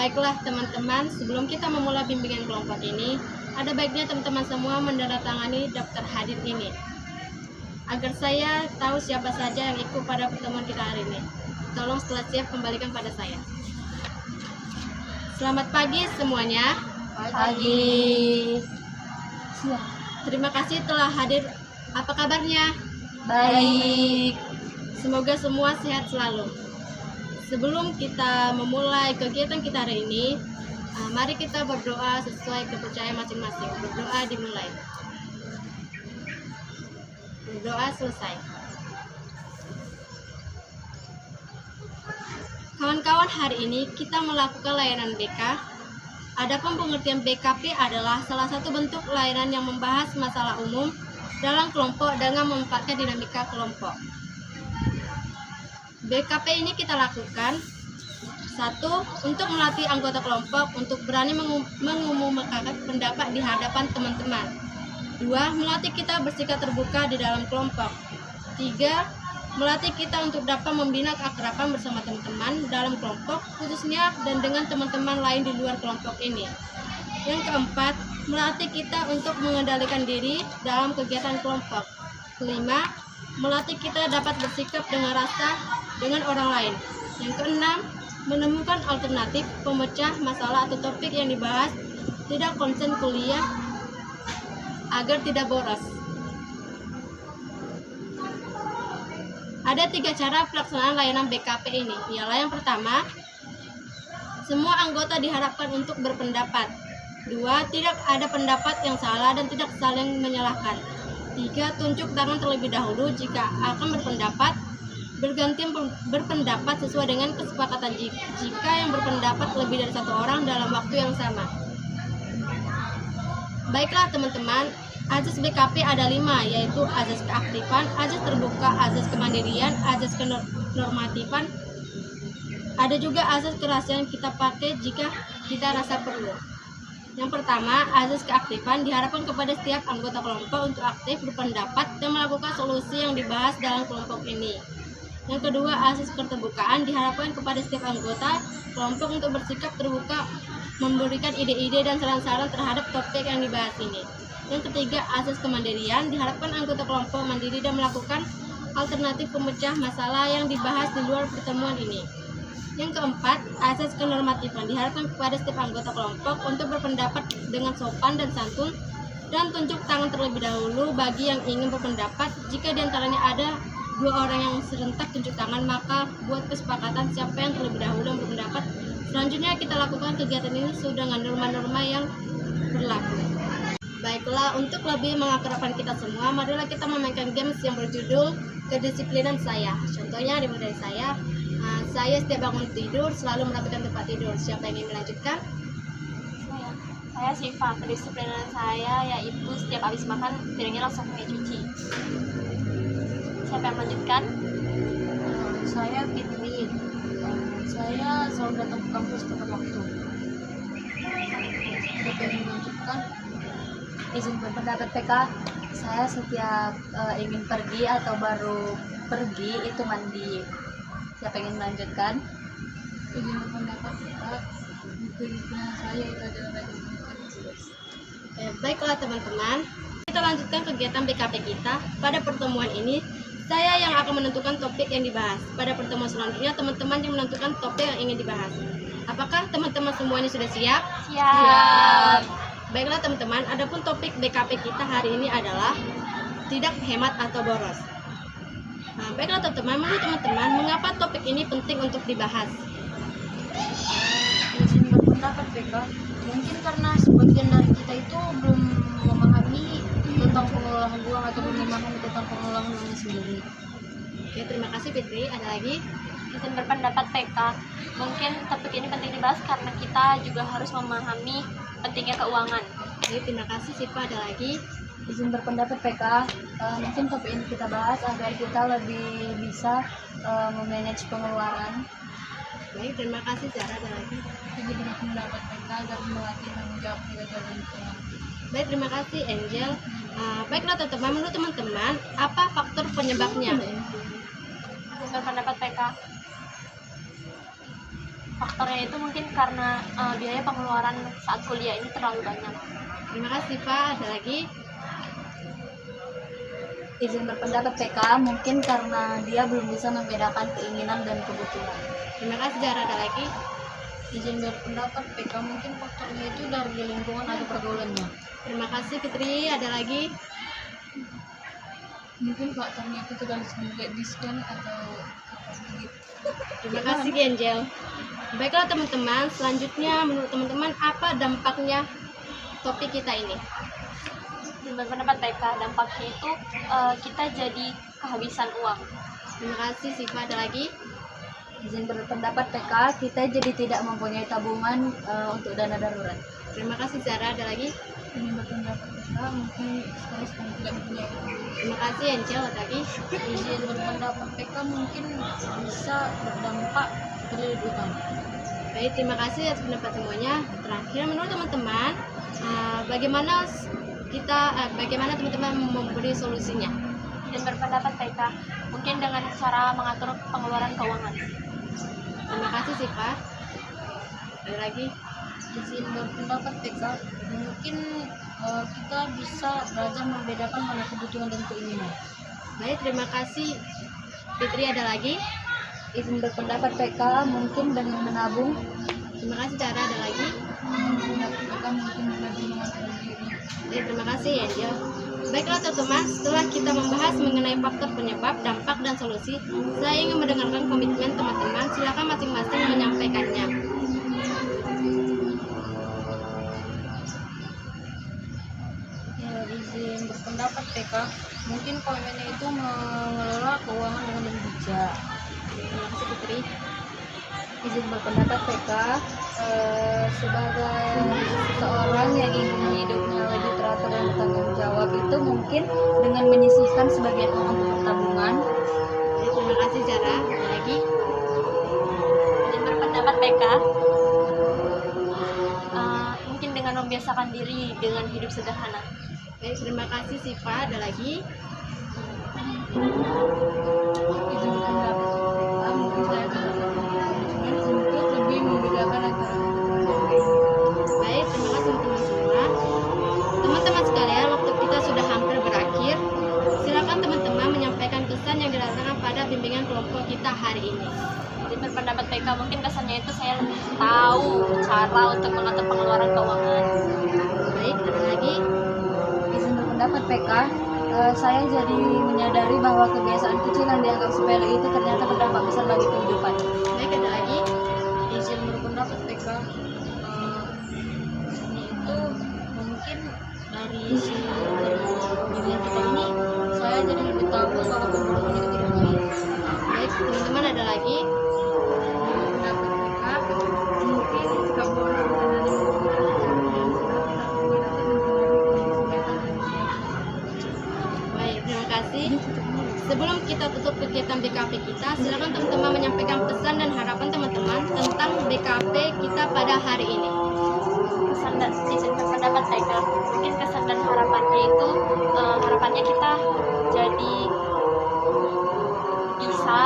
Baiklah teman-teman, sebelum kita memulai bimbingan kelompok ini, ada baiknya teman-teman semua menandatangani daftar hadir ini, agar saya tahu siapa saja yang ikut pada pertemuan kita hari ini. Tolong setelah siap kembalikan pada saya. Selamat pagi semuanya. Pagi. Terima kasih telah hadir. Apa kabarnya? Baik. Semoga semua sehat selalu. Sebelum kita memulai kegiatan kita hari ini, mari kita berdoa sesuai kepercayaan masing-masing. Berdoa dimulai. Berdoa selesai. Kawan-kawan, hari ini kita melakukan layanan BK. Adapun pengertian BKP adalah salah satu bentuk layanan yang membahas masalah umum dalam kelompok dengan memanfaatkan dinamika kelompok. BKP ini kita lakukan: 1. Untuk melatih anggota kelompok untuk berani mengumumkan pendapat di hadapan teman-teman. 2. Melatih kita bersikap terbuka di dalam kelompok. 3. Melatih kita untuk dapat membina keakraban bersama teman-teman dalam kelompok, khususnya dan dengan teman-teman lain di luar kelompok ini. Yang keempat, melatih kita untuk mengendalikan diri dalam kegiatan kelompok. 5. Melatih kita dapat bersikap dengan rasa dengan orang lain. Yang keenam, menemukan alternatif pemecah masalah atau topik yang dibahas, tidak konsen kuliah agar tidak boros. Ada 3 cara pelaksanaan layanan BKP ini. Ialah yang pertama, semua anggota diharapkan untuk berpendapat. 2. Tidak ada pendapat yang salah dan tidak saling menyalahkan. 3. Tunjuk tangan terlebih dahulu jika akan berpendapat. Bergantian berpendapat sesuai dengan kesepakatan jika yang berpendapat lebih dari 1 orang dalam waktu yang sama. Baiklah teman-teman, azas BKP ada 5, yaitu azas keaktifan, azas terbuka, azas kemandirian, azas kenormatifan. Ada juga azas kerahasiaan kita pakai jika kita rasa perlu. Yang pertama, azas keaktifan diharapkan kepada setiap anggota kelompok untuk aktif berpendapat dan melakukan solusi yang dibahas dalam kelompok ini. Yang kedua, azas keterbukaan diharapkan kepada setiap anggota kelompok untuk bersikap terbuka, memberikan ide-ide dan saran-saran terhadap topik yang dibahas ini. Yang ketiga, azas kemandirian diharapkan anggota kelompok mandiri dan melakukan alternatif pemecah masalah yang dibahas di luar pertemuan ini. Yang keempat, azas kenormatifan diharapkan kepada setiap anggota kelompok untuk berpendapat dengan sopan dan santun dan tunjuk tangan terlebih dahulu bagi yang ingin berpendapat. Jika diantaranya ada 2 orang yang serentak tunjuk tangan, maka buat kesepakatan siapa yang terlebih dahulu yang berpendapat. Selanjutnya kita lakukan kegiatan ini sesuai dengan norma-norma yang berlaku. Baiklah, untuk lebih mengakrabkan kita semua, marilah kita memainkan games yang berjudul kedisiplinan saya. Contohnya dimulai dari saya. Saya setiap bangun tidur selalu merapikan tempat tidur. Siapa yang ingin melanjutkan? Saya Syifa. Kedisiplinan saya yaitu setiap habis makan piringnya langsung pakai cuci. Siapa yang melanjutkan? Saya Fitri. Saya selalu datang ke kampus tepat waktu. Siapa yang melanjutkan? Izin berpendapat PK. Saya setiap ingin pergi atau baru pergi itu mandi. Siapa yang ingin melanjutkan? Izin berpendapat Pak. Kedisiplinan saya itu adalah rajin makan. Baiklah teman-teman, kita lanjutkan kegiatan BKP kita. Pada pertemuan ini, saya yang akan menentukan topik yang dibahas. Pada pertemuan selanjutnya, teman-teman yang menentukan topik yang ingin dibahas. Apakah teman-teman semuanya sudah siap? Siap. Baiklah teman-teman, adapun topik BKP kita hari ini adalah tidak hemat atau boros. Baiklah teman-teman, menurut teman-teman, mengapa topik ini penting untuk dibahas? Izin berpendapat PK. Mungkin karena sebagian dari kita itu belum memahami tentang pengelolaan uang atau memahami tentang pengelolaan uangnya sendiri. Oke, terima kasih Fitri. Ada lagi? Izin berpendapat PK. Mungkin topik ini penting dibahas karena kita juga harus memahami pentingnya keuangan. Oke, terima kasih Sipa. Ada lagi? Izin berpendapat PK. Mungkin topik ini kita bahas agar kita lebih bisa memanage pengeluaran. Baik, terima kasih Zara. Ada lagi? Izin berpendapat PK agar melatih tanggung jawab kita dalam lingkungan. Baik, terima kasih Angel. Baiklah teman-teman, menurut teman-teman, apa faktor penyebabnya? Berpendapat PK. faktornya itu mungkin karena biaya pengeluaran saat kuliah ini terlalu banyak. Terima kasih Pak. Ada lagi? Izin berpendapat PK mungkin karena dia belum bisa membedakan keinginan dan kebutuhan. Terima kasih Zara. Ada lagi? Izin berpendapat PK mungkin faktornya itu dari lingkungan atau pergaulannya. Terima kasih Fitri. Ada lagi? Mungkin faktornya itu dari sebagai diskon atau Terima kasih Genjel. Baiklah teman-teman, selanjutnya menurut teman-teman apa dampaknya topik kita ini? Dengan pendapat TK, dampaknya itu kita jadi kehabisan uang. Terima kasih Siva. Ada lagi? Izin berpendapat PK, kita jadi tidak mempunyai tabungan untuk dana darurat. Terima kasih Zara. Ada lagi? Izin berpendapat PK mungkin sekarang tidak mempunyai uang. Terima kasih Angel. Ada lagi? Izin berpendapat PK mungkin bisa berdampak kredit utang. Baik, terima kasih atas pendapat semuanya. Terakhir, menurut teman-teman, bagaimana teman-teman memberi solusinya? Dan berpendapat TK, mungkin dengan cara mengatur pengeluaran keuangan. Terima kasih Siva. Ada lagi? Izin berpendapat PK mungkin kita bisa belajar membedakan mana kebutuhan dan keinginan. Baik, terima kasih Fitri. Ada lagi? Izin berpendapat PK mungkin dengan menabung. Terima kasih Zara. Ada lagi? PK mungkin belajar mengatur diri. Baik, terima kasih Angel. Baiklah teman-teman, setelah kita membahas mengenai faktor penyebab, dampak, dan solusi, saya ingin mendengarkan komitmen teman-teman. Silakan masing-masing menyampaikannya. Ya, izin berpendapat PK mungkin komitmennya itu mengelola keuangan dengan lebih bijak. Terima kasih Fitri. Izin berpendapat PK sebagai seseorang yang ingin hidupnya lebih teratur dan bertanggung jawab itu mungkin dengan menyisihkan sebagian uang untuk tabungan. Baik, terima kasih Zara. Ada lagi? Dan berpendapat PK, mungkin dengan membiasakan diri dengan hidup sederhana. Baik, terima kasih Siva. Ada lagi? Izin berpendapat PK mungkin saya untuk lebih membedakan antara Baik, terima kasih teman-teman semua. Teman-teman sekalian, waktu kita sudah hampir berakhir. Silakan teman-teman menyampaikan pesan yang dirasakan pada bimbingan kelompok kita hari ini. Jadi berpendapat PK mungkin kesannya itu saya lebih tahu cara untuk mengatur pengeluaran keuangan. Baik, ada lagi? Izin berpendapat PK, saya jadi menyadari bahwa kebiasaan kecil yang dianggap sepele itu ternyata berdampak besar bagi kehidupan. Baik, ada lagi? izin berpendapat PK ini itu mungkin dari si bimbingan kita ini saya jadi lebih tahu bahwa pembodohan itu tidak baik. Baik, teman-teman ada lagi? Pendapat PK mungkin sikap bodoh dengan Baik, terima kasih. Sebelum kita tutup kegiatan BKP kita, silakan teman-teman menyampaikan pesan dan harapan teman-teman tentang BKP kita pada hari ini. Kesan dan izin berpendapat PK, mungkin kesan dan harapannya itu harapannya kita jadi bisa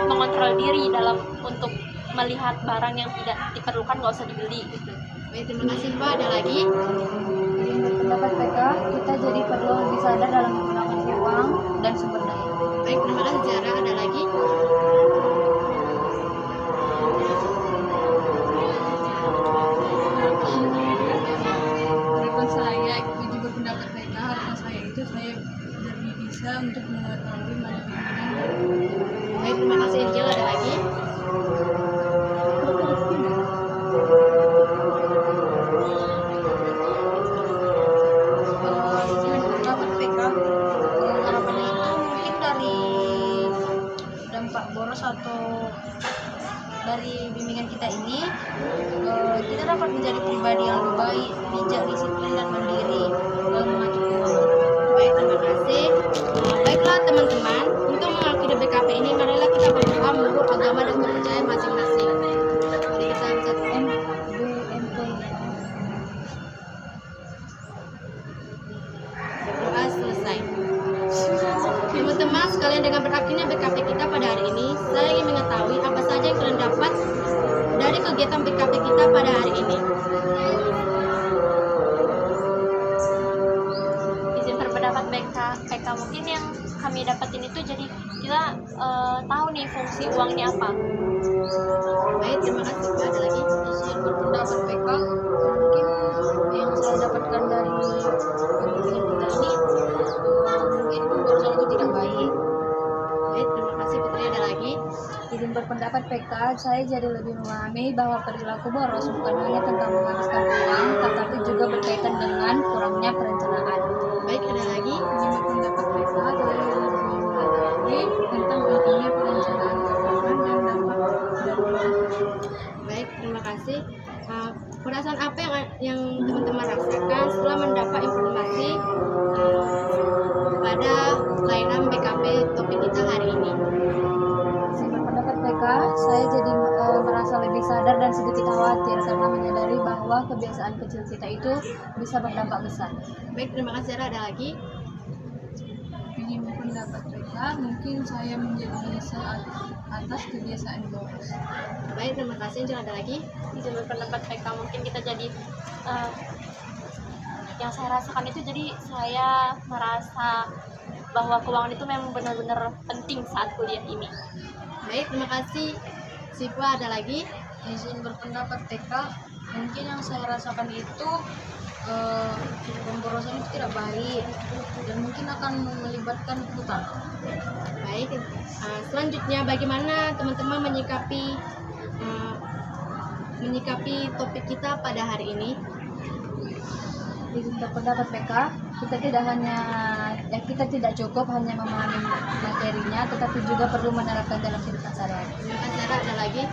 mengontrol diri dalam untuk melihat barang yang tidak diperlukan nggak usah dibeli gitu. Baik, terima kasih Pak. Ada lagi? Izin berpendapat PK, kita jadi perlu lebih sadar dalam menggunakan uang dan sumber daya. Baik, terima kasih Zara. Ada lagi? harapan saya izin berpendapat PK harapan saya itu saya lebih bisa untuk mengetahui mana keinginan. Baik, terima kasih Angel. Ada lagi? Izin berpendapat PK harapannya itu mungkin dari dampak boros atau dari bimbingan kita ini kita dapat menjadi pribadi yang lebih baik, bijak, disiplin, dan mandiri dalam mengatur keuangan. Baik, terima kasih. Baiklah teman-teman, untuk mengakhiri BKP ini, marilah kita berdoa menurut agama dan kepercayaan masing-masing. Mari kita bisa berdoa selesai. Teman-teman sekalian, dengan berakhirnya BKP kita pada hari ini, saya ingin mengetahui apa saja yang kalian dapat ada kegiatan BKP kita pada hari ini. Izin berpendapat PK mungkin yang kami dapatin itu jadi kita tahu nih fungsi uang ini apa. Baik, terima kasih. Ada lagi? Izin berpendapat PK, mungkin yang saya dapatkan dari bimbingan kita ini, mungkin pemborosan itu tidak baik. Baik, terima kasih Putri. Ada lagi? Izin berpendapat PK, saya jadi lebih memahami bahwa perilaku boros bukan hanya tentang menghabiskan uang, tetapi juga berkaitan dengan kurangnya perencanaan. Baik, ada lagi? Izin berpendapat PK, saya jadi lebih memahami tentang pentingnya perencanaan keuangan dan dampak dari. Baik, terima kasih. Perasaan apa yang teman-teman rasakan setelah mendapat informasi pada layanan BKP topik kita hari ini? Izin berpendapat PK, saya jadi merasa lebih sadar dan sedikit khawatir karena menyadari bahwa kebiasaan kecil kita itu bisa berdampak besar. Baik, terima kasih. Sarah. Ada lagi? Izin berpendapat PK, mungkin saya menjadi menyesal atas kebiasaan boros. Baik, terima kasih. Angel, ada lagi? Izin berpendapat PK mungkin kita jadi yang saya rasakan itu jadi saya merasa bahwa keuangan itu memang benar-benar penting saat kuliah ini. Baik, terima kasih. Sifwa, ada lagi? Izin berpendapat PK, mungkin yang saya rasakan itu pemborosan itu tidak baik dan mungkin akan melibatkan hutang. Baik, selanjutnya bagaimana teman-teman menyikapi topik kita pada hari ini? Izin berpendapat PK, kita tidak cukup hanya memahami materinya, tetapi juga perlu menerapkan dalam kehidupan sehari-hari. Terima kasih. Sarah. Ada lagi?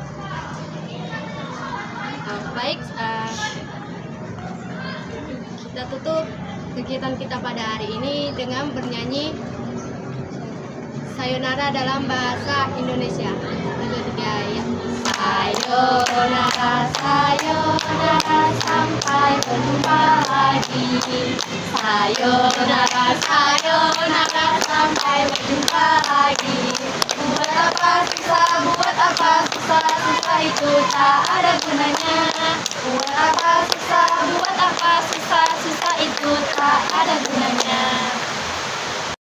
Baik, kita tutup kegiatan kita pada hari ini dengan bernyanyi Sayonara dalam bahasa Indonesia. Satu, tiga, ya. Sayonara, sayonara, sampai berjumpa lagi. Sayonara, sayonara, sampai berjumpa lagi.